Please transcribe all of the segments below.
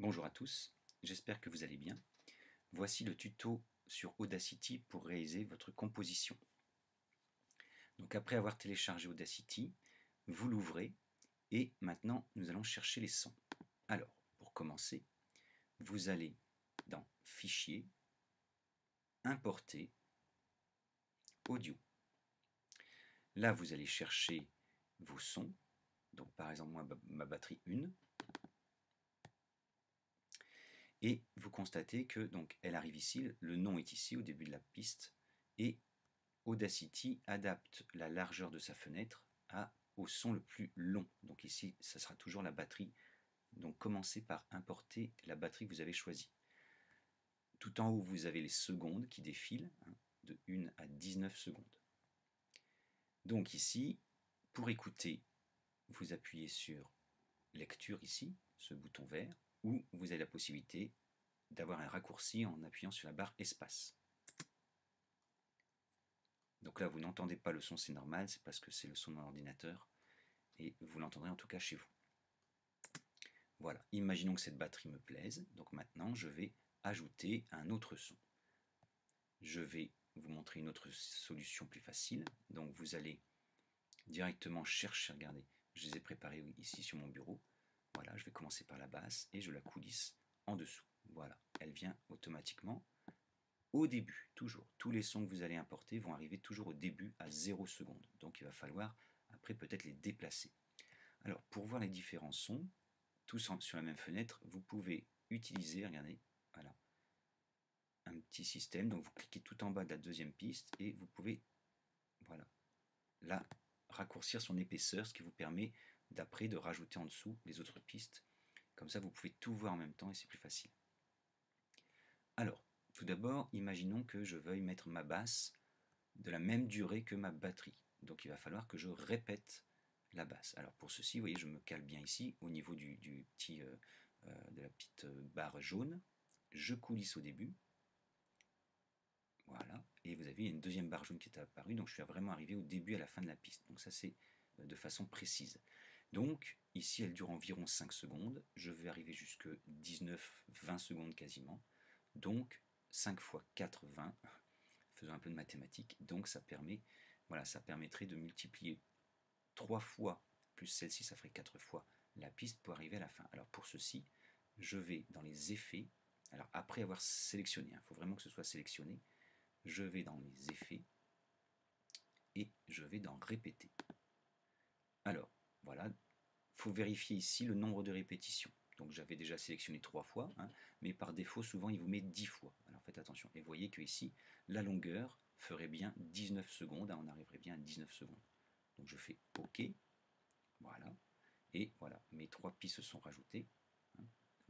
Bonjour à tous, j'espère que vous allez bien. Voici le tuto sur Audacity pour réaliser votre composition. Donc après avoir téléchargé Audacity, vous l'ouvrez et maintenant nous allons chercher les sons. Alors, pour commencer, vous allez dans Fichier, Importer, Audio. Là, vous allez chercher vos sons. Donc par exemple, moi, ma batterie 1. Et vous constatez que donc elle arrive ici, le nom est ici au début de la piste, et Audacity adapte la largeur de sa fenêtre au son le plus long. Donc ici, ça sera toujours la batterie. Donc commencez par importer la batterie que vous avez choisie. Tout en haut, vous avez les secondes qui défilent, de 1 à 19 secondes. Donc ici, pour écouter, vous appuyez sur Lecture ici, ce bouton vert, ou vous avez la possibilité d'avoir un raccourci en appuyant sur la barre Espace. Donc là, vous n'entendez pas le son, c'est normal, c'est parce que c'est le son de mon ordinateur, et vous l'entendrez en tout cas chez vous. Voilà, imaginons que cette batterie me plaise, donc maintenant je vais ajouter un autre son. Je vais vous montrer une autre solution plus facile, donc vous allez directement chercher, regardez, je les ai préparés ici sur mon bureau. Voilà, je vais commencer par la basse et je la coulisse en dessous. Voilà, elle vient automatiquement au début, toujours. Tous les sons que vous allez importer vont arriver toujours au début à 0 seconde. Donc il va falloir après peut-être les déplacer. Alors pour voir les différents sons, tous sur la même fenêtre, vous pouvez utiliser, regardez, voilà, un petit système. Donc vous cliquez tout en bas de la deuxième piste et vous pouvez, voilà, là, raccourcir son épaisseur, ce qui vous permet d'après de rajouter en dessous les autres pistes. Comme ça, vous pouvez tout voir en même temps et c'est plus facile. Alors, tout d'abord, imaginons que je veuille mettre ma basse de la même durée que ma batterie. Donc il va falloir que je répète la basse. Alors pour ceci, vous voyez, je me cale bien ici au niveau de la petite barre jaune. Je coulisse au début. Voilà. Et vous avez une deuxième barre jaune qui est apparue. Donc je suis vraiment arrivé au début et à la fin de la piste. Donc ça c'est de façon précise. Donc ici elle dure environ 5 secondes. Je vais arriver jusque 19-20 secondes quasiment. Donc 5 fois 4, 20. Faisons un peu de mathématiques. Donc ça permet, voilà, ça permettrait de multiplier 3 fois plus celle-ci, ça ferait 4 fois la piste pour arriver à la fin. Alors pour ceci, je vais dans les effets. Alors après avoir sélectionné, il faut vraiment que ce soit sélectionné, je vais dans les effets et je vais dans répéter. Alors voilà, il faut vérifier ici le nombre de répétitions. Donc j'avais déjà sélectionné 3 fois, mais par défaut souvent il vous met 10 fois. Alors faites attention. Et vous voyez que ici, la longueur ferait bien 19 secondes, on arriverait bien à 19 secondes. Donc je fais OK, voilà, et voilà, mes 3 pistes se sont rajoutées.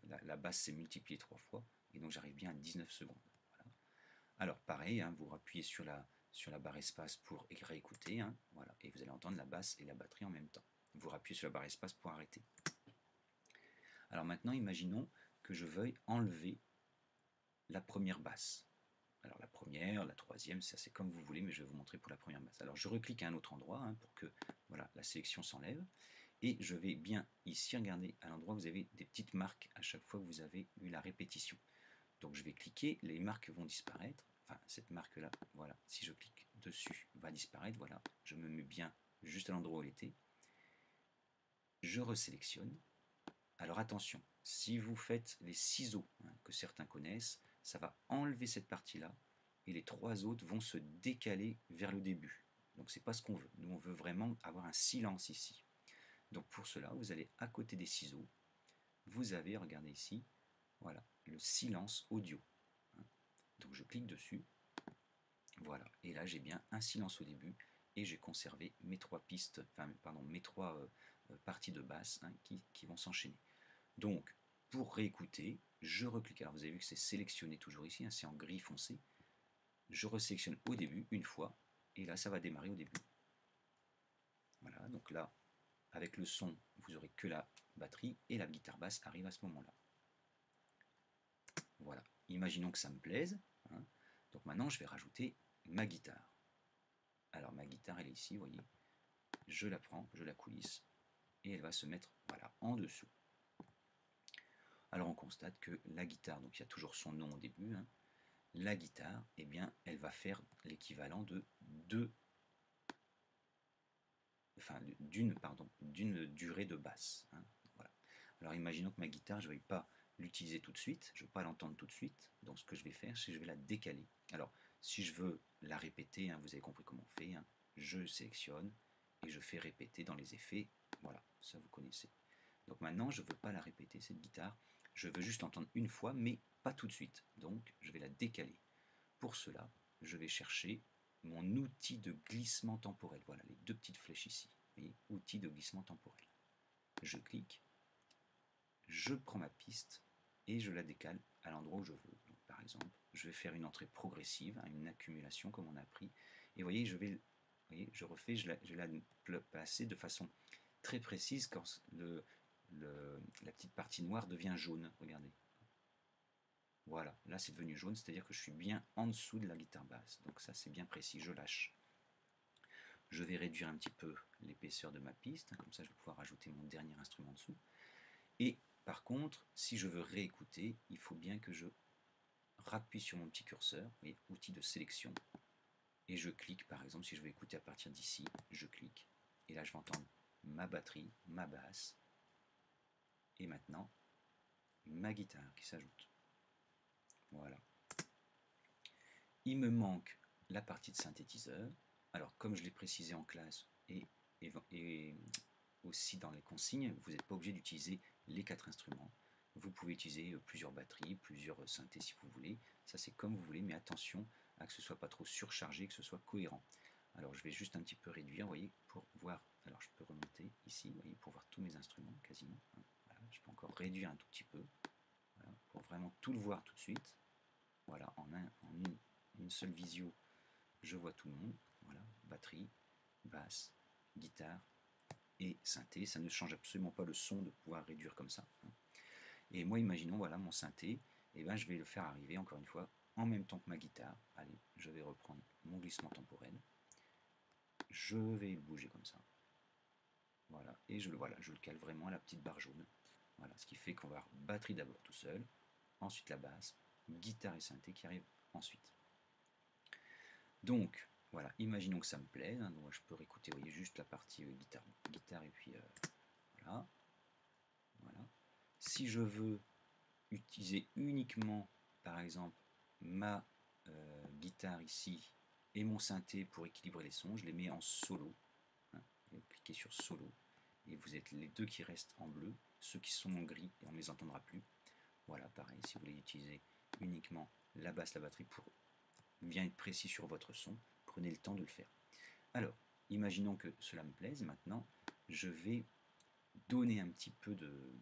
La basse s'est multipliée 3 fois, et donc j'arrive bien à 19 secondes. Voilà. Alors pareil, vous appuyez sur la barre espace pour réécouter, voilà, et vous allez entendre la basse et la batterie en même temps. Vous appuyez sur la barre espace pour arrêter. Alors maintenant, imaginons que je veuille enlever la première basse. Alors la première, la troisième, ça c'est comme vous voulez, mais je vais vous montrer pour la première basse. Alors je reclique à un autre endroit pour que voilà, la sélection s'enlève. Et je vais bien ici regarder à l'endroit où vous avez des petites marques à chaque fois que vous avez eu la répétition. Donc je vais cliquer, les marques vont disparaître. Enfin, cette marque-là, voilà, si je clique dessus, va disparaître. Voilà, je me mets bien juste à l'endroit où elle était. Je resélectionne. Alors attention, si vous faites les ciseaux que certains connaissent, ça va enlever cette partie-là et les 3 autres vont se décaler vers le début. Donc c'est pas ce qu'on veut. Nous on veut vraiment avoir un silence ici. Donc pour cela, vous allez à côté des ciseaux, vous avez, regardez ici, voilà, le silence audio. Donc je clique dessus, voilà, et là j'ai bien un silence au début et j'ai conservé mes 3 pistes, enfin pardon, mes 3 parties de basse qui vont s'enchaîner. Donc, pour réécouter, je reclique. Alors, vous avez vu que c'est sélectionné toujours ici, c'est en gris foncé. Je resélectionne au début, une fois, et là, ça va démarrer au début. Voilà, donc là, avec le son, vous aurez que la batterie, et la guitare basse arrive à ce moment-là. Voilà, imaginons que ça me plaise. Donc maintenant, je vais rajouter ma guitare. Alors, ma guitare, elle est ici, vous voyez. Je la prends, je la coulisse, et elle va se mettre, voilà, en dessous. Alors on constate que la guitare, donc il y a toujours son nom au début, hein, la guitare, eh bien, elle va faire l'équivalent de d'une durée de basse, hein, voilà. Alors imaginons que ma guitare, je ne vais pas l'utiliser tout de suite, je ne vais pas l'entendre tout de suite, donc ce que je vais faire, c'est que je vais la décaler. Alors, si je veux la répéter, hein, vous avez compris comment on fait, hein, je sélectionne et je fais répéter dans les effets, voilà, ça vous connaissez. Donc maintenant, je ne veux pas la répéter, cette guitare, je veux juste l'entendre une fois, mais pas tout de suite, donc je vais la décaler. Pour cela, je vais chercher mon outil de glissement temporel. Voilà, les deux petites flèches ici. Vous voyez, outil de glissement temporel. Je clique, je prends ma piste et je la décale à l'endroit où je veux. Donc, par exemple, je vais faire une entrée progressive, une accumulation comme on a appris. Et vous voyez, je refais, je vais la placer de façon très précise quand la petite partie noire devient jaune. Regardez. Voilà, là c'est devenu jaune, c'est-à-dire que je suis bien en dessous de la guitare basse. Donc ça c'est bien précis, je lâche. Je vais réduire un petit peu l'épaisseur de ma piste, hein, comme ça je vais pouvoir ajouter mon dernier instrument dessous. Et par contre, si je veux réécouter, il faut bien que je rappuie sur mon petit curseur, vous voyez, outil de sélection, et je clique, par exemple, si je veux écouter à partir d'ici, je clique, et là je vais entendre ma batterie, ma basse, et maintenant ma guitare qui s'ajoute. Voilà. Il me manque la partie de synthétiseur. Alors, comme je l'ai précisé en classe et aussi dans les consignes, vous n'êtes pas obligé d'utiliser les 4 instruments. Vous pouvez utiliser plusieurs batteries, plusieurs synthés si vous voulez. Ça, c'est comme vous voulez, mais attention à que ce ne soit pas trop surchargé, que ce soit cohérent. Alors, je vais juste un petit peu réduire, vous voyez, pour voir. Alors, je peux remonter ici, vous voyez, pour voir tous mes instruments, quasiment. Voilà, je peux encore réduire un tout petit peu, voilà, pour vraiment tout le voir tout de suite. Voilà, en une seule visio, je vois tout le monde. Voilà, batterie, basse, guitare et synthé. Ça ne change absolument pas le son de pouvoir réduire comme ça. Et moi, imaginons, voilà, mon synthé, et ben, je vais le faire arriver, encore une fois, en même temps que ma guitare. Allez, je vais reprendre mon glissement temporel. Je vais le bouger comme ça. Voilà, et je le cale vraiment à la petite barre jaune. Voilà, ce qui fait qu'on va avoir batterie d'abord tout seul, ensuite la basse, guitare et synthé qui arrivent ensuite. Donc, voilà, imaginons que ça me plaise, hein, donc je peux réécouter, vous voyez, juste la partie guitare et puis voilà. Voilà. Si je veux utiliser uniquement, par exemple, ma guitare ici et mon synthé pour équilibrer les sons, je les mets en solo. Hein, vous cliquez sur solo et vous êtes les deux qui restent en bleu, ceux qui sont en gris et on ne les entendra plus. Voilà, pareil, si vous voulez utiliser uniquement la basse, la batterie pour bien être précis sur votre son, prenez le temps de le faire. Alors, imaginons que cela me plaise, maintenant je vais donner un petit peu de,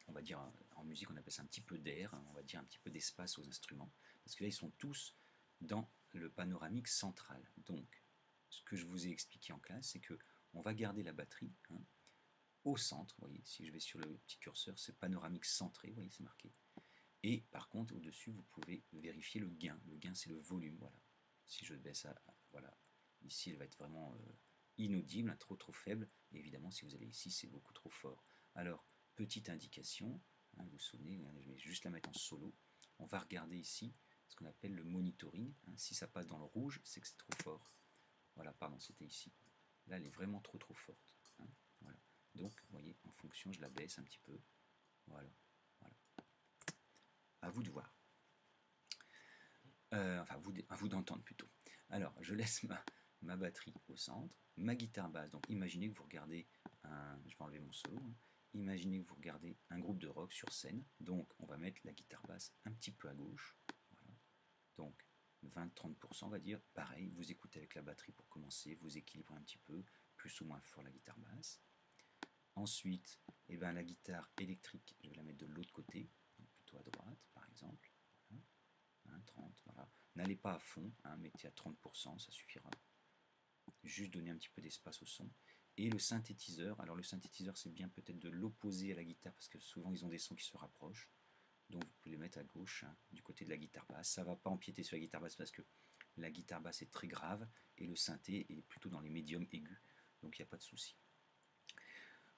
on va dire en musique on appelle ça un petit peu d'air, on va dire un petit peu d'espace aux instruments, parce que là ils sont tous dans le panoramique central. Donc, ce que je vous ai expliqué en classe, c'est que on va garder la batterie au centre, vous voyez, si je vais sur le petit curseur, c'est panoramique centré, vous voyez, c'est marqué. Et par contre, au-dessus, vous pouvez vérifier le gain. Le gain, c'est le volume, voilà. Si je baisse voilà, ici, elle va être vraiment inaudible, trop faible. Et évidemment, si vous allez ici, c'est beaucoup trop fort. Alors, petite indication, hein, vous vous souvenez, je vais juste la mettre en solo. On va regarder ici ce qu'on appelle le monitoring. Hein. Si ça passe dans le rouge, c'est que c'est trop fort. Voilà, pardon, c'était ici. Là, elle est vraiment trop forte. Hein. Voilà. Donc, vous voyez, en fonction, je la baisse un petit peu. Voilà. Voilà. À vous de voir. Enfin, à vous d'entendre plutôt. Alors, je laisse ma batterie au centre, ma guitare basse. Donc, imaginez que vous regardez je vais enlever mon solo. Hein. Imaginez que vous regardez un groupe de rock sur scène. Donc, on va mettre la guitare basse un petit peu à gauche. Voilà. Donc, 20-30%, on va dire. Pareil, vous écoutez avec la batterie pour commencer, vous équilibrez un petit peu, plus ou moins fort la guitare basse. Ensuite, eh ben, la guitare électrique, je vais la mettre de l'autre côté, donc plutôt à droite, par exemple. Voilà. 30, voilà. N'allez pas à fond, hein, mettez à 30%, ça suffira. Juste donner un petit peu d'espace au son. Et le synthétiseur, alors le synthétiseur c'est bien peut-être de l'opposer à la guitare parce que souvent ils ont des sons qui se rapprochent. Donc vous pouvez les mettre à gauche, hein, du côté de la guitare basse. Ça ne va pas empiéter sur la guitare basse parce que la guitare basse est très grave et le synthé est plutôt dans les médiums aigus. Donc il n'y a pas de souci.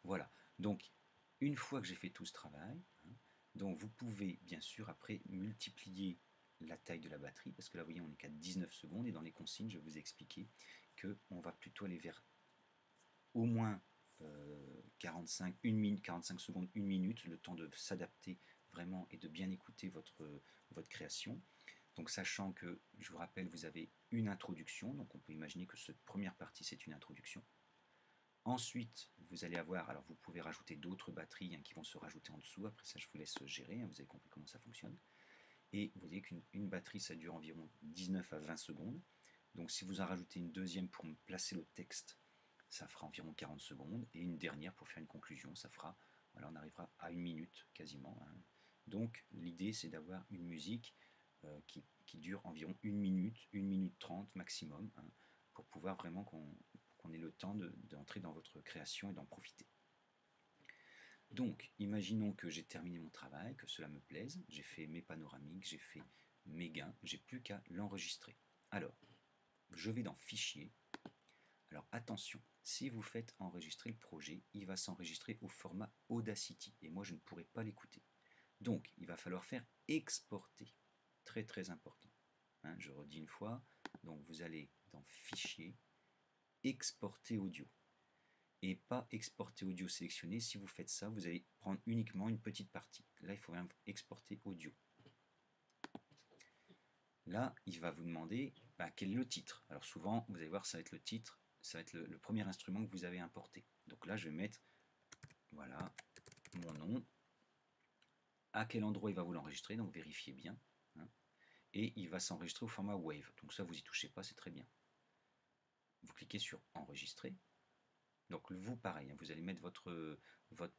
Voilà, donc une fois que j'ai fait tout ce travail, hein, Donc vous pouvez bien sûr après multiplier la taille de la batterie, parce que là vous voyez on est qu'à 19 secondes, et dans les consignes je vous ai expliqué qu'on va plutôt aller vers au moins 45, 45 secondes, 1 minute, le temps de s'adapter vraiment et de bien écouter votre création. Donc sachant que, je vous rappelle, vous avez une introduction, donc on peut imaginer que cette première partie c'est une introduction. Ensuite, vous allez avoir, alors vous pouvez rajouter d'autres batteries qui vont se rajouter en dessous, après ça je vous laisse gérer, vous avez compris comment ça fonctionne. Et vous voyez qu'une batterie ça dure environ 19 à 20 secondes. Donc si vous en rajoutez une deuxième pour placer le texte, ça fera environ 40 secondes, et une dernière pour faire une conclusion, ça fera, voilà, on arrivera à 1 minute quasiment. Donc l'idée c'est d'avoir une musique qui dure environ 1 minute, 1 minute 30 maximum, pour pouvoir vraiment qu'on ait le temps d'entrer dans votre création et d'en profiter. Donc, imaginons que j'ai terminé mon travail, que cela me plaise, j'ai fait mes panoramiques, j'ai fait mes gains, j'ai plus qu'à l'enregistrer. Alors, je vais dans Fichier. Alors attention, si vous faites enregistrer le projet, il va s'enregistrer au format Audacity, et moi je ne pourrai pas l'écouter. Donc, il va falloir faire exporter. Très très important. Je redis une fois, donc vous allez dans Fichier, Exporter audio. Et pas exporter audio sélectionné. Si vous faites ça, vous allez prendre uniquement une petite partie. Là, il faut bien exporter audio. Là, il va vous demander quel est le titre. Alors souvent, vous allez voir, ça va être le titre, ça va être le premier instrument que vous avez importé. Donc là, je vais mettre, voilà, mon nom. À quel endroit il va vous l'enregistrer, donc vérifiez bien. Et il va s'enregistrer au format Wave. Donc ça, vous y touchez pas, c'est très bien. Vous cliquez sur Enregistrer. Donc vous, pareil, vous allez mettre votre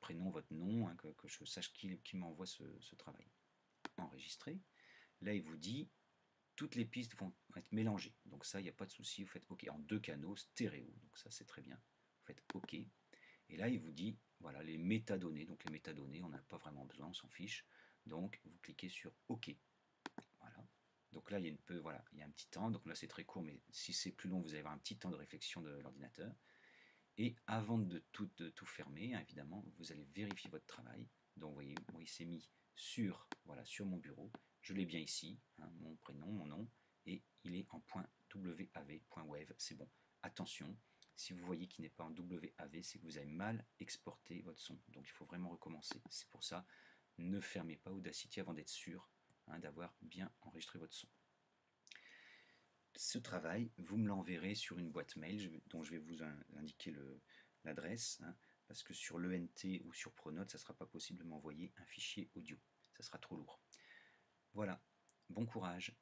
prénom, votre nom, que je sache qui m'envoie ce travail. Enregistrer. Là, il vous dit, toutes les pistes vont être mélangées. Donc ça, il n'y a pas de souci, vous faites OK en 2 canaux stéréo. Donc ça, c'est très bien. Vous faites OK. Et là, il vous dit, voilà, les métadonnées. Donc les métadonnées, on n'a pas vraiment besoin, on s'en fiche. Donc vous cliquez sur OK. Voilà. Donc là, il y a un petit temps. Donc là, c'est très court, mais si c'est plus long, vous allez avoir un petit temps de réflexion de l'ordinateur. Et avant de tout fermer, évidemment, vous allez vérifier votre travail. Donc vous voyez, moi il s'est mis sur mon bureau. Je l'ai bien ici, mon prénom, mon nom, et il est en .wav, c'est bon. Attention, si vous voyez qu'il n'est pas en WAV, c'est que vous avez mal exporté votre son. Donc il faut vraiment recommencer. C'est pour ça, ne fermez pas Audacity avant d'être sûr d'avoir bien enregistré votre son. Ce travail, vous me l'enverrez sur une boîte mail dont je vais vous indiquer l'adresse, parce que sur l'ENT ou sur Pronote, ça ne sera pas possible de m'envoyer un fichier audio. Ça sera trop lourd. Voilà, bon courage.